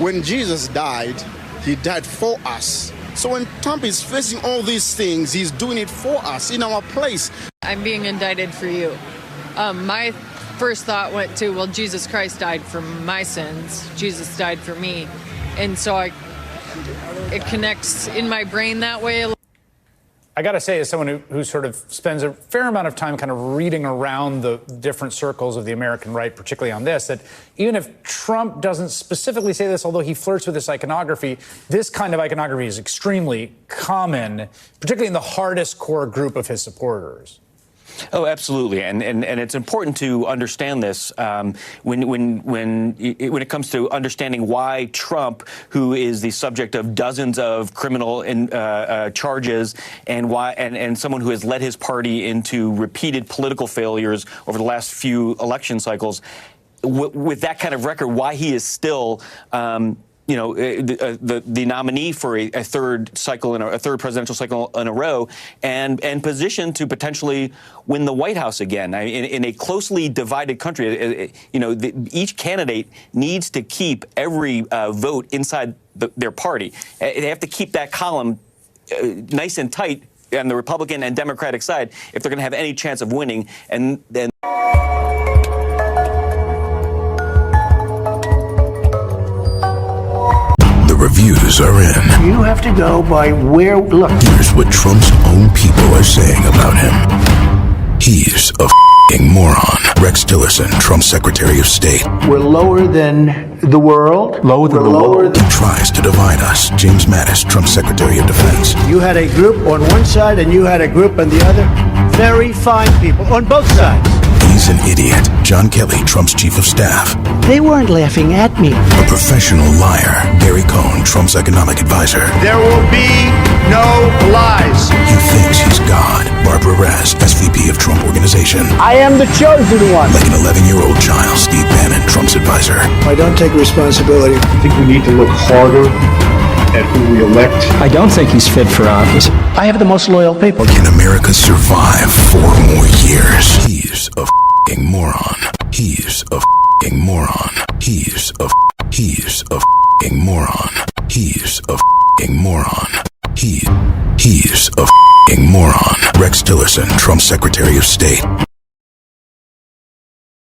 When Jesus died, he died for us. So when Trump is facing all these things, he's doing it for us in our place. I'm being indicted for you. My first thought went to, well, Jesus Christ died for my sins. Jesus died for me. And so it connects in my brain that way. I got to say, as someone who sort of spends a fair amount of time kind of reading around the different circles of the American right, particularly on this, that even if Trump doesn't specifically say this, although he flirts with this iconography, this kind of iconography is extremely common, particularly in the hardest core group of his supporters. Oh, absolutely, and it's important to understand this when it comes to understanding why Trump, who is the subject of dozens of criminal charges, and someone who has led his party into repeated political failures over the last few election cycles, with that kind of record, why he is still the nominee for a third presidential cycle in a row, and positioned to potentially win the White House again. In a closely divided country, each candidate needs to keep every vote inside their party. They have to keep that column nice and tight on the Republican and Democratic side if they're going to have any chance of winning. And then. Reviews are in. You have to go by where. Look. Here's what Trump's own people are saying about him. He's a f***ing moron. Rex Tillerson, Trump's Secretary of State. We're lower than the world. Lower than the world. He tries to divide us. James Mattis, Trump's Secretary of Defense. You had a group on one side and you had a group on the other. Very fine people on both sides. He's an idiot. John Kelly, Trump's Chief of Staff. They weren't laughing at me. A professional liar. Gary Cohn, Trump's economic advisor. There will be no lies. He thinks he's God. Barbara Rez, SVP of Trump Organization. I am the chosen one. Like an 11-year-old child, Steve Bannon, Trump's advisor. I don't take responsibility. I think we need to look harder at who we elect. I don't think he's fit for office. I have the most loyal people. Can America survive 4 more years? He's a f***ing moron. He's a f***ing moron. He's a f***ing moron. He's a f***ing moron. He's a f***ing moron. Rex Tillerson, Trump's Secretary of State.